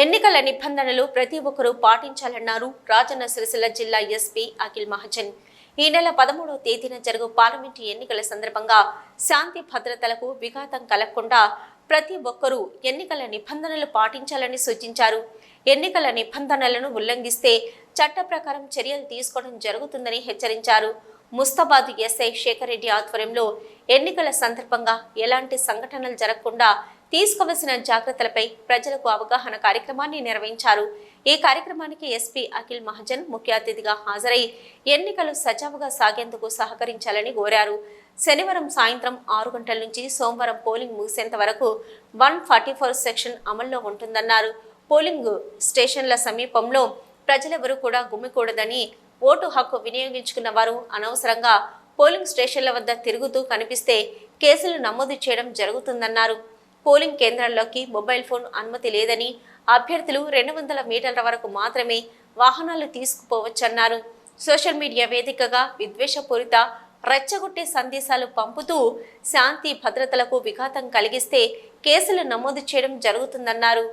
ఎన్నికల నిబంధనలు ప్రతి ఒక్కరూ పాటించాలన్నారు రాజన్న సిరిసిల్ల జిల్లా ఎస్పీ అఖిల్ మహాజన్. ఈ నెల 13వ తేదీన జరుగు పార్లమెంటు ఎన్నికల సందర్భంగా శాంతి భద్రతలకు విఘాతం కలగకుండా ప్రతి ఒక్కరూ ఎన్నికల నిబంధనలు పాటించాలని సూచించారు. ఎన్నికల నిబంధనలను ఉల్లంఘిస్తే చట్ట ప్రకారం చర్యలు తీసుకోవడం జరుగుతుందని హెచ్చరించారు. ముస్తాబాద్ ఎస్ఐ శేఖర్ రెడ్డి ఆధ్వర్యంలో ఎన్నికల సందర్భంగా ఎలాంటి సంఘటనలు జరగకుండా తీసుకోవలసిన జాగ్రత్తలపై ప్రజలకు అవగాహన కార్యక్రమాన్ని నిర్వహించారు. ఈ కార్యక్రమానికి ఎస్పీ అఖిల్ మహాజన్ ముఖ్య అతిథిగా హాజరై ఎన్నికలు సజావుగా సాగేందుకు సహకరించాలని కోరారు. శనివారం సాయంత్రం 6 గంటల నుంచి సోమవారం పోలింగ్ ముగిసేంత వరకు 144 సెక్షన్ అమల్లో ఉంటుందన్నారు. పోలింగ్ స్టేషన్ల సమీపంలో ప్రజలెవరూ కూడా గుమికూడదని, ఓటు హక్కు వినియోగించుకున్న వారు అనవసరంగా పోలింగ్ స్టేషన్ల వద్ద తిరుగుతూ కనిపిస్తే కేసులు నమోదు చేయడం జరుగుతుందన్నారు. పోలింగ్ కేంద్రాల్లోకి మొబైల్ ఫోన్ అనుమతి లేదని, అభ్యర్థులు 200 మీటర్ల వరకు మాత్రమే వాహనాలు తీసుకుపోవచ్చన్నారు. సోషల్ మీడియా వేదికగా విద్వేషపూరిత రెచ్చగొట్టే సందేశాలు పంపుతూ శాంతి భద్రతలకు విఘాతం కలిగిస్తే కేసులు నమోదు చేయడం జరుగుతుందన్నారు.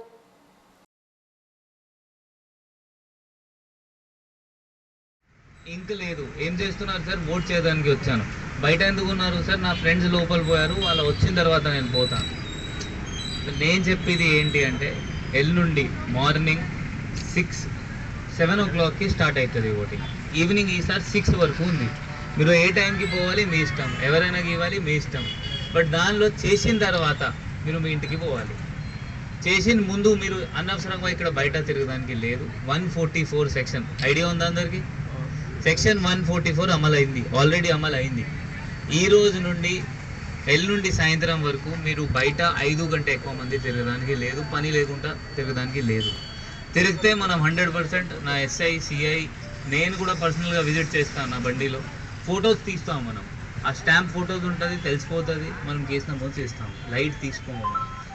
ఇంక లేదు, ఏం చేస్తున్నారు సార్? ఓట్ చేయడానికి వచ్చాను. బయట ఎందుకు ఉన్నారు సార్? నా ఫ్రెండ్స్ లోపల పోయారు, వాళ్ళు వచ్చిన తర్వాత నేను పోతాను. నేను చెప్పేది ఏంటి అంటే, ఎల్లుండి మార్నింగ్ 7 o'clockకి స్టార్ట్ అవుతుంది ఓటింగ్. ఈవినింగ్ ఈసారి 6 వరకు ఉంది. మీరు ఏ టైంకి పోవాలి మీ ఇష్టం, ఎవరైనా ఇవ్వాలి మీ ఇష్టం. బట్ దానిలో చేసిన తర్వాత మీరు మీ ఇంటికి పోవాలి. చేసిన ముందు మీరు అనవసరంగా ఇక్కడ బయట తిరగడానికి లేదు. 144 సెక్షన్ ఐడియా ఉందా అందరికీ? సెక్షన్ 144 అమలైంది, ఆల్రెడీ అమలైంది. ఈ రోజు నుండి ఎల్లుండి సాయంత్రం వరకు మీరు బయట 5 గంట ఎక్కువ మంది తిరగడానికి లేదు, పని లేకుండా తిరగడానికి లేదు. తిరిగితే మనం 100% నా ఎస్ఐ సిఐ నేను కూడా పర్సనల్గా విజిట్ చేస్తాను. నా బండిలో ఫొటోస్ తీస్తాం. మనం ఆ స్టాంప్ ఫొటోస్ ఉంటుంది, తెలిసిపోతుంది మనం కేసు నమోదు చేస్తాం. లైట్ తీసుకోము.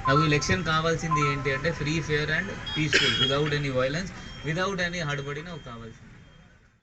నాకు ఎలక్షన్ కావాల్సింది ఏంటి అంటే free, fair and peaceful, without any violence, without any హడబడి నాకు కావాల్సింది.